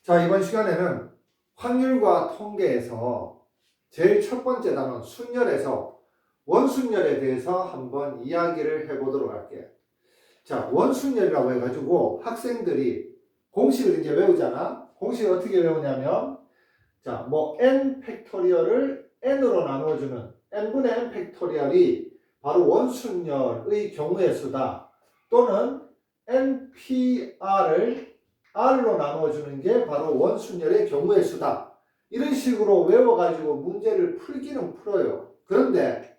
자, 이번 시간에는 확률과 통계에서 제일 첫 번째 단원 순열에서 원순열에 대해서 한번 이야기를 해보도록 할게요. 자, 원순열이라고 해가지고 학생들이 공식을 이제 외우잖아. 공식을 어떻게 외우냐면, 자, 뭐 n 팩토리얼을 n으로 나누어주는 n분의 n 팩토리얼이 바로 원순열의 경우의 수다. 또는 npr을 r로 나누어주는 게 바로 원순열의 경우의 수다. 이런 식으로 외워가지고 문제를 풀기는 풀어요. 그런데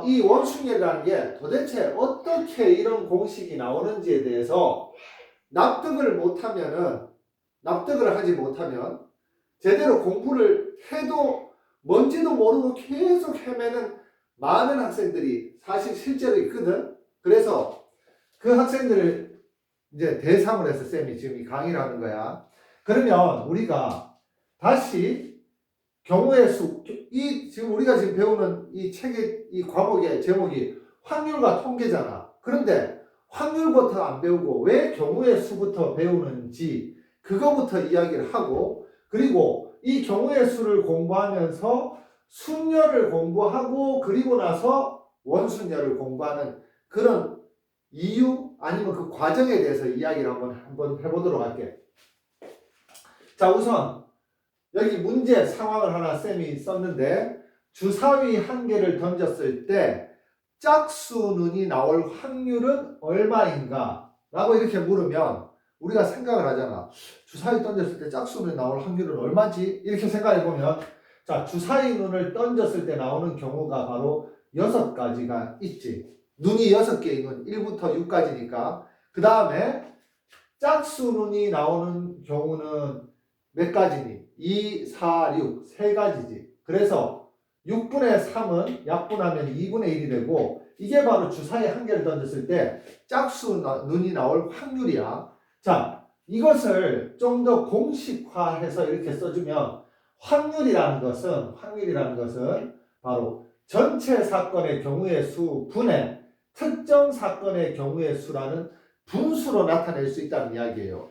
이 원순열이라는 게 도대체 어떻게 이런 공식이 나오는지에 대해서 납득을 하지 못하면 제대로 공부를 해도 뭔지도 모르고 계속 헤매는 많은 학생들이 사실 실제로 있거든. 그래서 그 학생들을 이제 대상으로 해서 쌤이 지금 이 강의를 하는 거야. 그러면 우리가 다시 경우의 수, 지금 우리가 지금 배우는 이 책의 이 과목의 제목이 확률과 통계잖아. 그런데 확률부터 안 배우고 왜 경우의 수부터 배우는지 그거부터 이야기를 하고, 그리고 이 경우의 수를 공부하면서 순열을 공부하고 그리고 나서 원순열을 공부하는 그런 이유 아니면 그 과정에 대해서 이야기를 한번 해보도록 할게. 자, 우선 여기 문제 상황을 하나 쌤이 썼는데, 주사위 한 개를 던졌을 때 짝수눈이 나올 확률은 얼마인가? 라고 이렇게 물으면 우리가 생각을 하잖아. 주사위 던졌을 때 짝수눈이 나올 확률은 얼마지? 이렇게 생각해 보면, 자, 주사위 눈을 던졌을 때 나오는 경우가 바로 6가지가 있지. 눈이 6개인 건 1부터 6까지니까. 그 다음에 짝수눈이 나오는 경우는 몇 가지니? 2, 4, 6, 3가지지. 그래서 6분의 3은 약분하면 2분의 1이 되고, 이게 바로 주사위 한 개를 던졌을 때 짝수눈이 나올 확률이야. 자, 이것을 좀 더 공식화해서 이렇게 써주면 확률이라는 것은 바로 전체 사건의 경우의 수 분의 특정 사건의 경우의 수라는 분수로 나타낼 수 있다는 이야기예요.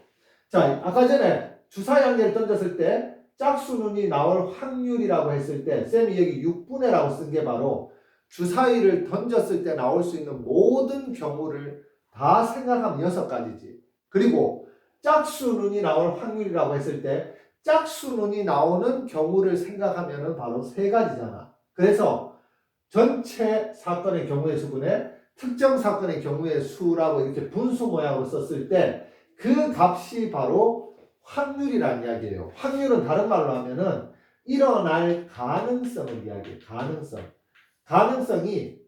자, 아까 전에 주사위 한 개를 던졌을 때 짝수눈이 나올 확률이라고 했을 때 쌤이 여기 6분의라고 쓴 게 바로 주사위를 던졌을 때 나올 수 있는 모든 경우를 다 생각하면 6가지지. 그리고 짝수눈이 나올 확률이라고 했을 때 짝수눈이 나오는 경우를 생각하면 바로 3가지잖아. 그래서 전체 사건의 경우의 수분에 특정 사건의 경우의 수라고 이렇게 분수 모양으로 썼을 때 그 값이 바로 확률이라는 이야기예요. 확률은 다른 말로 하면은 일어날 가능성을 이야기해요. 가능성이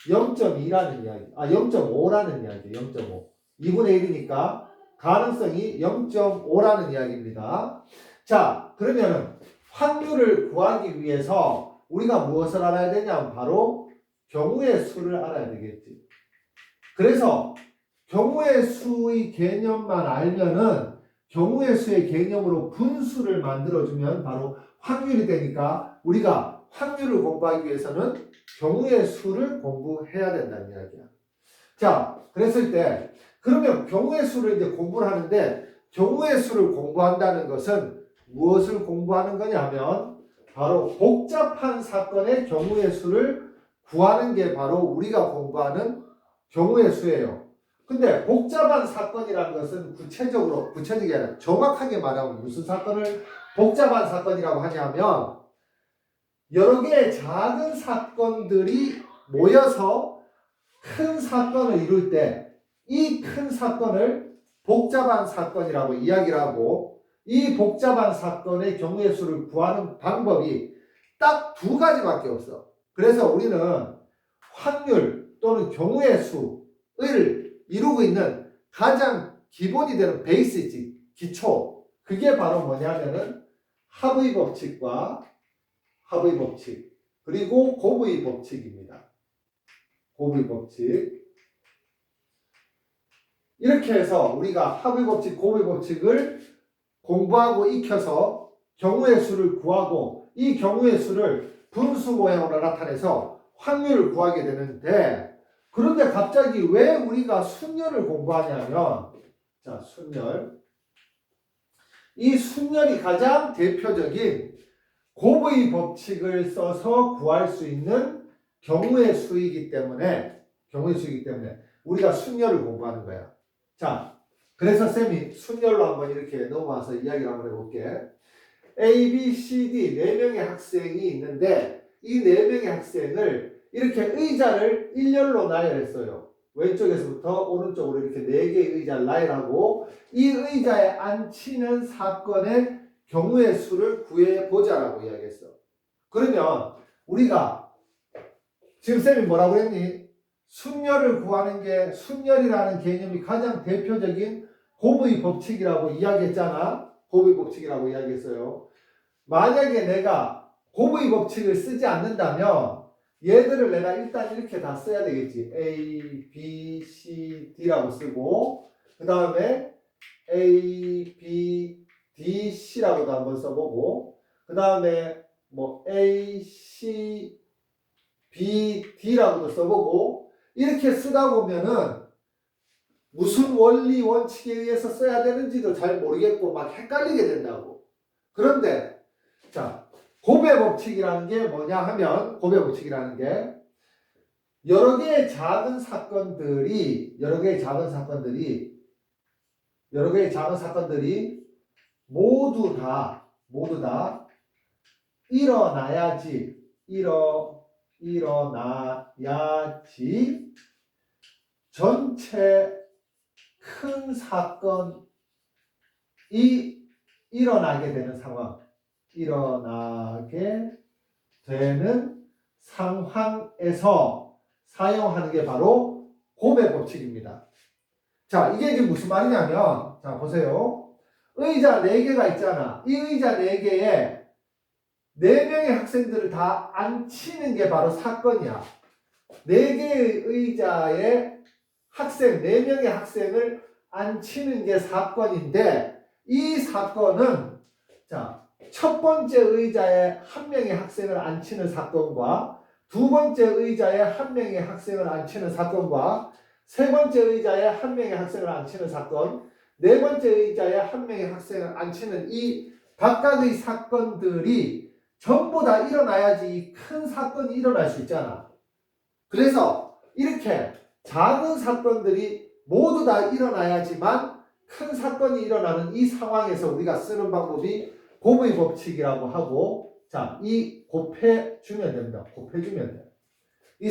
0.2라는 이야기, 0.5라는 이야기예요. 0.5. 2분의 1이니까 가능성이 0.5라는 이야기입니다. 자, 그러면은 확률을 구하기 위해서 우리가 무엇을 알아야 되냐면 바로 경우의 수를 알아야 되겠지. 그래서 경우의 수의 개념만 알면은 경우의 수의 개념으로 분수를 만들어주면 바로 확률이 되니까 우리가 확률을 공부하기 위해서는 경우의 수를 공부해야 된다는 이야기야. 자, 그랬을 때 그러면 경우의 수를 이제 공부를 하는데, 경우의 수를 공부한다는 것은 무엇을 공부하는 거냐 하면 바로 복잡한 사건의 경우의 수를 구하는 게 바로 우리가 공부하는 경우의 수예요. 근데 복잡한 사건이라는 것은 구체적이 아니라 정확하게 말하면 무슨 사건을 복잡한 사건이라고 하냐면 여러 개의 작은 사건들이 모여서 큰 사건을 이룰 때 이 큰 사건을 복잡한 사건이라고 이야기를 하고, 이 복잡한 사건의 경우의 수를 구하는 방법이 딱 2가지밖에 없어. 그래서 우리는 확률 또는 경우의 수를 이루고 있는 가장 기본이 되는 베이스지, 기초. 그게 바로 뭐냐면은 합의 법칙, 그리고 곱의 법칙입니다. 곱의 법칙. 이렇게 해서 우리가 합의 법칙, 곱의 법칙을 공부하고 익혀서 경우의 수를 구하고 이 경우의 수를 분수 모양으로 나타내서 확률을 구하게 되는데, 그런데 갑자기 왜 우리가 순열을 공부하냐면, 자, 순열. 이 순열이 가장 대표적인 곱의 법칙을 써서 구할 수 있는 경우의 수이기 때문에 우리가 순열을 공부하는 거야. 자, 그래서 쌤이 순열로 한번 이렇게 넘어와서 이야기를 한번 해볼게. A, B, C, D 4명의 학생이 있는데 이 4명의 학생을 이렇게 의자를 일렬로 나열했어요. 왼쪽에서부터 오른쪽으로 이렇게 4개의 의자를 나열하고 이 의자에 앉히는 사건의 경우의 수를 구해보자라고 이야기했어. 그러면 우리가 지금 쌤이 뭐라고 했니? 순열을 구하는 게 순열이라는 개념이 가장 대표적인 곱의 법칙이라고 이야기했잖아. 곱의 법칙이라고 이야기했어요. 만약에 내가 곱의 법칙을 쓰지 않는다면 얘들을 내가 일단 이렇게 다 써야 되겠지. A, B, C, D라고 쓰고 그 다음에 A, B, D, C라고도 한번 써보고 그 다음에 뭐 A, C, B, D라고도 써보고 이렇게 쓰다 보면은 무슨 원리 원칙에 의해서 써야 되는지도 잘 모르겠고 막 헷갈리게 된다고. 그런데 자, 곱의 법칙이라는 게 뭐냐 하면 곱의 법칙이라는 게 여러 개의 작은 사건들이 모두 다 일어나야지 전체 큰 사건이 일어나게 되는 상황에서 사용하는 게 바로 곱의 법칙입니다. 자, 이게 지금 무슨 말이냐면, 자, 보세요. 의자 4개가 있잖아. 이 의자 4개에 4명의 학생들을 다 앉히는 게 바로 사건이야. 4개의 의자에 4명의 학생을 앉히는 게 사건인데, 이 사건은, 자, 첫 번째 의자에 1명의 학생을 앉히는 사건과 두 번째 의자에 1명의 학생을 앉히는 사건과 세 번째 의자에 1명의 학생을 앉히는 사건, 네 번째 의자에 1명의 학생을 앉히는 이 각각의 사건들이 전부 다 일어나야지 이 큰 사건이 일어날 수 있잖아. 그래서 이렇게 작은 사건들이 모두 다 일어나야지만 큰 사건이 일어나는 이 상황에서 우리가 쓰는 방법이 곱의 법칙이라고 하고, 자, 이 곱해주면 됩니다. 곱해주면 돼. 이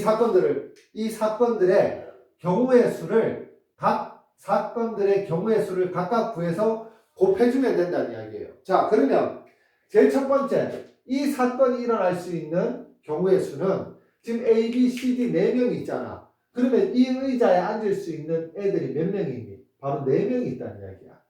사건들의 경우의 수를 각 사건들의 경우의 수를 각각 구해서 곱해주면 된다는 이야기예요. 자, 그러면 제일 첫 번째, 이 사건이 일어날 수 있는 경우의 수는 지금 A, B, C, D 4명이 있잖아. 그러면 이 의자에 앉을 수 있는 애들이 몇 명이니? 바로 4명이 있다는 이야기야.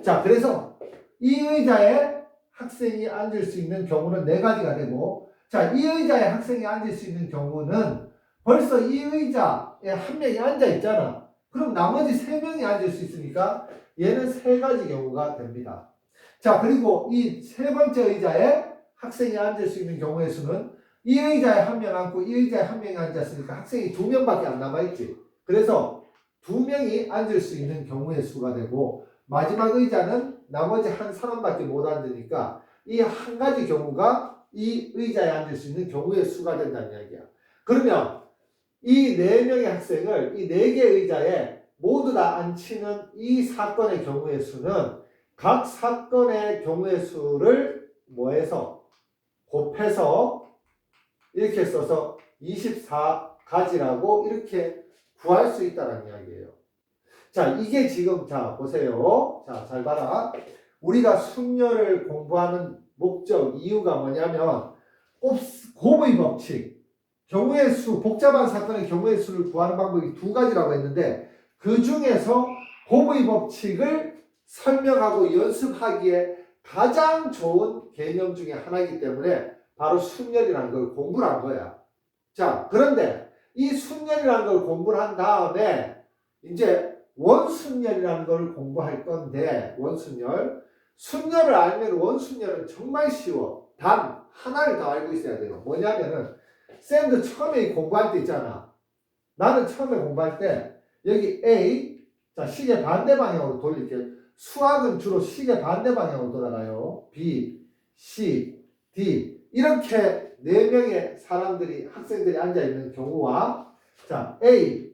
자, 그래서 이 의자에 학생이 앉을 수 있는 경우는 4가지가 되고, 자, 이 의자에 학생이 앉을 수 있는 경우는 벌써 이 의자에 1명이 앉아 있잖아. 그럼 나머지 3명이 앉을 수 있으니까 얘는 3가지 경우가 됩니다. 자, 그리고 이 세 번째 의자에 학생이 앉을 수 있는 경우의 수는 이 의자에 1명 앉고 이 의자에 1명이 앉았으니까 학생이 2명밖에 안 남아있지. 그래서 2명이 앉을 수 있는 경우의 수가 되고, 마지막 의자는 나머지 한 사람밖에 못 앉으니까 이 한 가지 경우가 이 의자에 앉을 수 있는 경우의 수가 된다는 이야기야. 그러면 이 4명의 학생을 이 4개의 의자에 모두 다 앉히는 이 사건의 경우의 수는 각 사건의 경우의 수를 뭐해서 곱해서 이렇게 써서 24가지라고 이렇게 구할 수 있다는 이야기예요. 자, 이게 지금, 자, 보세요. 자, 잘 봐라. 우리가 순열을 공부하는 목적, 이유가 뭐냐면, 곱의 법칙, 경우의 수, 복잡한 사건의 경우의 수를 구하는 방법이 2가지라고 했는데, 그 중에서 곱의 법칙을 설명하고 연습하기에 가장 좋은 개념 중에 하나이기 때문에, 바로 순열이라는 걸 공부를 한 거야. 자, 그런데 이 순열이라는 걸 공부를 한 다음에, 이제 원순열이라는 걸 공부할 건데, 순열을 알면 원순열은 정말 쉬워. 단 하나를 더 알고 있어야 돼요. 뭐냐면은 쌤도 처음에 공부할 때 있잖아. 나는 처음에 공부할 때 여기 A, 자, 시계 반대 방향으로 돌릴게요. 수학은 주로 시계 반대 방향으로 돌아가요. B, C, D 이렇게 4명의 사람들이 학생들이 앉아 있는 경우와 자 A,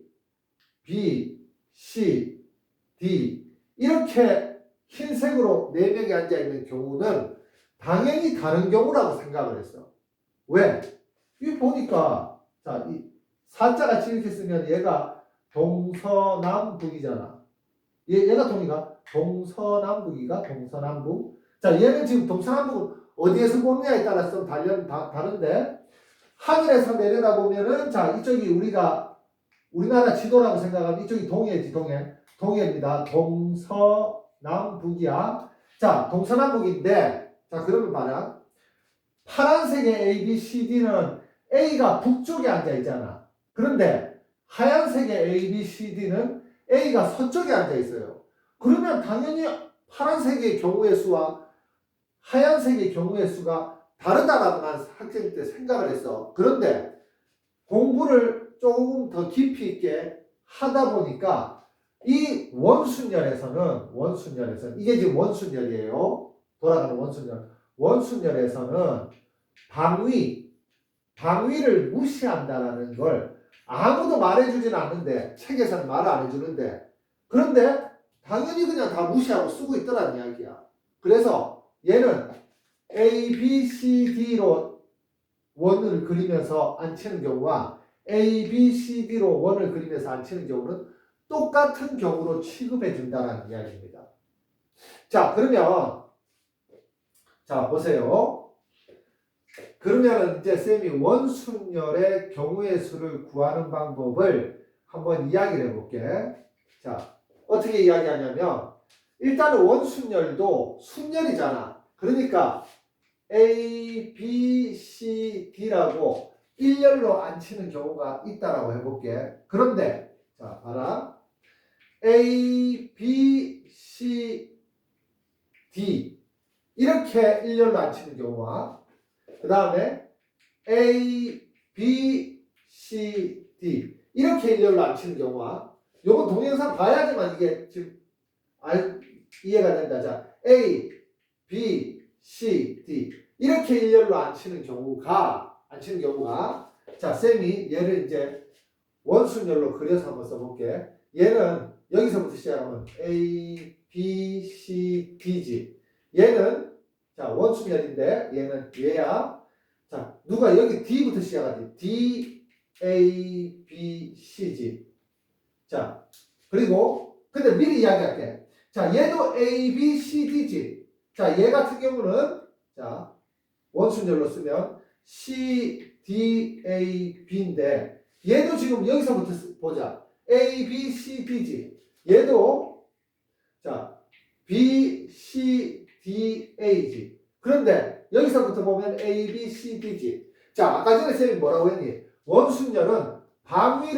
B, C, D 이렇게 흰색으로 4명이 앉아 있는 경우는 당연히 다른 경우라고 생각을 했어. 왜? 이 보니까 자, 이 사자같이 이렇게 쓰면 얘가 동서남북이잖아. 얘가 동이가 동서남북이가 동서남북. 자, 얘는 지금 동서남북은 어디에서 보느냐에 따라서 좀 다른데 하늘에서 내려다보면은 자, 이쪽이 우리나라 지도라고 생각하면 이쪽이 동해지, 동해. 동해입니다. 동서남북이야. 자, 동서남북인데 자, 그러면 봐라. 파란색의 A, B, C, D는 A가 북쪽에 앉아 있잖아. 그런데 하얀색의 A, B, C, D는 A가 서쪽에 앉아 있어요. 그러면 당연히 파란색의 경우의 수와 하얀색의 경우의 수가 다르다라고 난 학생 때 생각을 했어. 그런데 공부를 조금 더 깊이 있게 하다 보니까 이 원순열에서는 이게 지금 원순열이에요. 돌아가는 원순열. 원순열에서는 방위를 무시한다라는 걸 아무도 말해주진 않는데 책에서는 말을 안 해주는데 그런데 당연히 그냥 다 무시하고 쓰고 있더란 이야기야. 그래서 얘는 A, B, C, D로 원을 그리면서 안 치는 경우와 A, B, C, D로 원을 그리면서 안 치는 경우는 똑같은 경우로 취급해 준다는 이야기입니다. 자, 그러면 자, 보세요. 그러면 이제 쌤이 원순열의 경우의 수를 구하는 방법을 한번 이야기를 해볼게. 자, 어떻게 이야기하냐면 일단은 원순열도 순열이잖아. 그러니까 A, B, C, D라고 일렬로 안 치는 경우가 있다라고 해볼게. 그런데 자, 봐라. A, B, C, D 이렇게 일렬로 안 치는 경우와 그 다음에 A, B, C, D 이렇게 일렬로 안 치는 경우와 요건 동영상 봐야지만 이게 지금 이해가 된다. 자, A, B, C, D 이렇게 일렬로 안 치는 경우가 자, 쌤이 얘를 이제 원순열로 그려서 한번 써볼게. 얘는 여기서부터 시작하면 A, B, C, D지. 얘는 자, 원순열인데 얘는 얘야. 자, 누가 여기 D부터 시작하지? D, A, B, C지. 자, 그리고 근데 미리 이야기할게. 자, 얘도 A, B, C, D지. 자, 얘 같은 경우는 자, 원순열로 쓰면 C, D, A, B인데 얘도 지금 여기서부터 보자. A, B, C, D지. 얘도 자, B, C, D, A지. 그런데 여기서부터 보면 A, B, C, D지. 자, 아까 전에 쌤이 뭐라고 했니? 원순열은 방위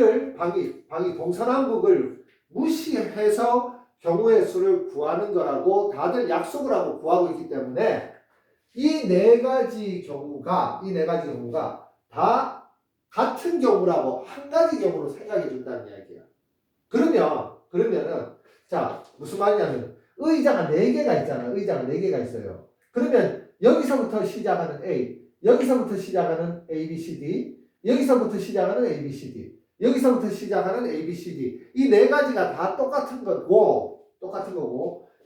동서남북을 무시해서 경우의 수를 구하는 거라고 다들 약속을 하고 구하고 있기 때문에 이 네 가지 경우가 다 같은 경우라고 한 가지 경우로 생각해 준다는 이야기야. 그러면은 자, 무슨 말이냐면 의자가 4개가 있잖아. 의자가 4개가 있어요. 그러면 여기서부터 시작하는 A, 여기서부터 시작하는 A, B, C, D, 여기서부터 시작하는 A, B, C, D, 여기서부터 시작하는 A, B, C, D 이 네 가지가 다 똑같은 거고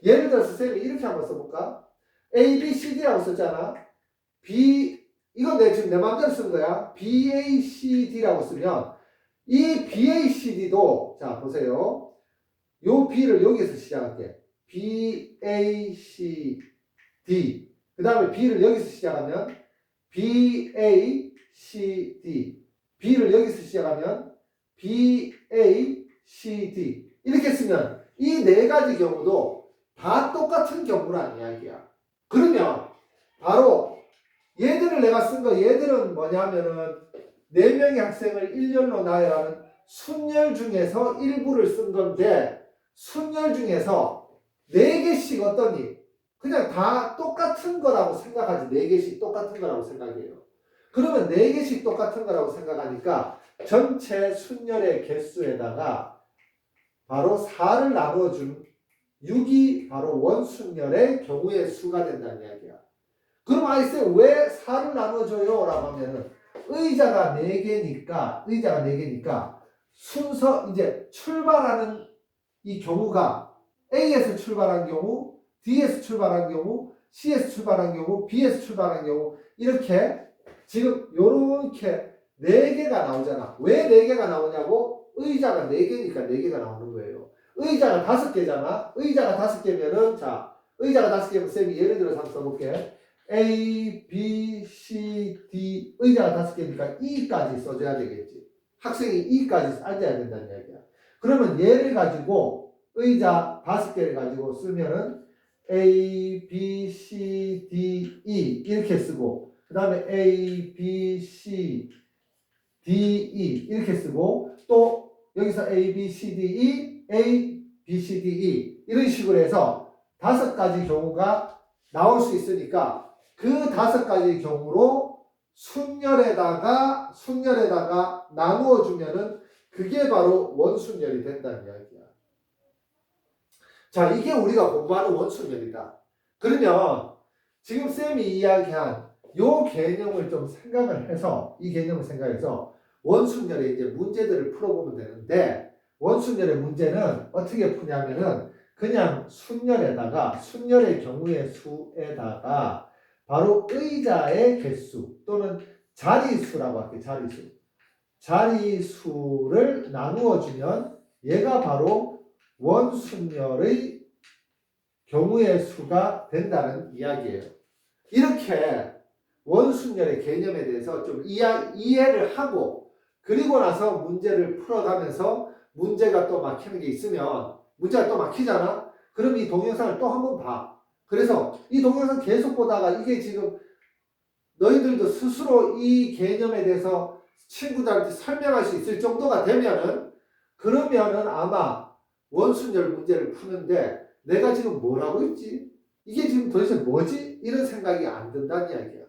예를 들어서 쌤이 이렇게 한번 써볼까? A, B, C, D라고 썼잖아. 이건 지금 내 마음대로 쓴 거야. B, A, C, D라고 쓰면 이 B, A, C, D도 자 보세요. 요 B를 여기서 시작할게. B, A, C, D. 그 다음에 B를 여기서 시작하면 B, A, C, D. B를 여기서 시작하면 B, A, C, D. 이렇게 쓰면 이 네 가지 경우도 다 똑같은 경우란 이야기야. 그러면 바로 얘들을 내가 쓴 거 얘들은 뭐냐면은 4명의 학생을 일렬로 나열하는 순열 중에서 일부를 쓴 건데 순열 중에서 4개씩 어떠니? 그냥 다 똑같은 거라고 생각하지. 4개씩 똑같은 거라고 생각해요. 그러면 4개씩 똑같은 거라고 생각하니까 전체 순열의 개수에다가 바로 4를 나누어준 6이 바로 원순열의 경우의 수가 된다는 이야기야. 그럼 아이쌤 왜 4를 나눠줘요? 라고 하면은 의자가 4개니까 순서 이제 출발하는 이 경우가 A에서 출발한 경우, D에서 출발한 경우, C에서 출발한 경우, B에서 출발한 경우 이렇게 지금 요렇게 4개가 나오잖아. 왜 4개가 나오냐고? 의자가 4개니까 4개가 나오는 거예요. 의자가 5개잖아. 의자가 5개면은 자, 의자가 5개면 쌤이 예를 들어서 한번 써볼게. A, B, C, D 의자가 5개니까 E까지 써줘야 되겠지. 학생이 E까지 앉아야 된다는 이야기야. 그러면 얘를 가지고 의자 5개를 가지고 쓰면은 A, B, C, D, E 이렇게 쓰고 그 다음에 A, B, C, D, E 이렇게 쓰고 또 여기서 A, B, C, D, E, A, B, C, D, E 이런 식으로 해서 5가지 경우가 나올 수 있으니까 그 5가지 경우로 순열에다가 나누어 주면은 그게 바로 원순열이 된다는 이야기야. 자, 이게 우리가 공부하는 원순열이다. 그러면 지금 쌤이 이야기한 요 개념을 좀 생각을 해서 이 개념을 생각해서 원순열의 이제 문제들을 풀어보면 되는데 원순열의 문제는 어떻게 푸냐면은 그냥 순열의 경우의 수에다가 바로 의자의 개수 또는 자리수라고 할게요. 자리수를 나누어 주면 얘가 바로 원순열의 경우의 수가 된다는 이야기예요. 이렇게 원순열의 개념에 대해서 좀 이해를 하고 그리고 나서 문제를 풀어가면서 문제가 또 막히는 게 있으면 문제가 또 막히잖아? 그럼 이 동영상을 또 한번 봐. 그래서 이 동영상 계속 보다가 이게 지금 너희들도 스스로 이 개념에 대해서 친구들한테 설명할 수 있을 정도가 되면은 그러면은 아마 원순열 문제를 푸는데 내가 지금 뭘 하고 있지? 이게 지금 도대체 뭐지? 이런 생각이 안 든다는 이야기야.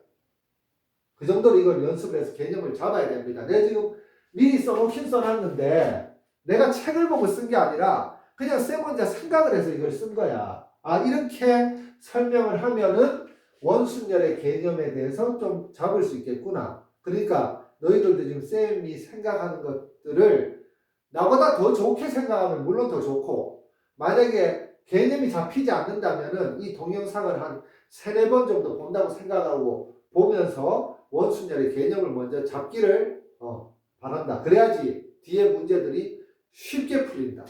그 정도로 이걸 연습을 해서 개념을 잡아야 됩니다. 내가 지금 미리 써놓긴 써놨는데 내가 책을 보고 쓴 게 아니라 그냥 쌤 혼자 생각을 해서 이걸 쓴 거야. 아, 이렇게 설명을 하면은 원순열의 개념에 대해서 좀 잡을 수 있겠구나. 그러니까 너희들도 지금 쌤이 생각하는 것들을 나보다 더 좋게 생각하면 물론 더 좋고 만약에 개념이 잡히지 않는다면은 이 동영상을 한 3-4번 정도 본다고 생각하고 보면서 원순열의 개념을 먼저 잡기를 바란다. 그래야지 뒤에 문제들이 쉽게 풀린다.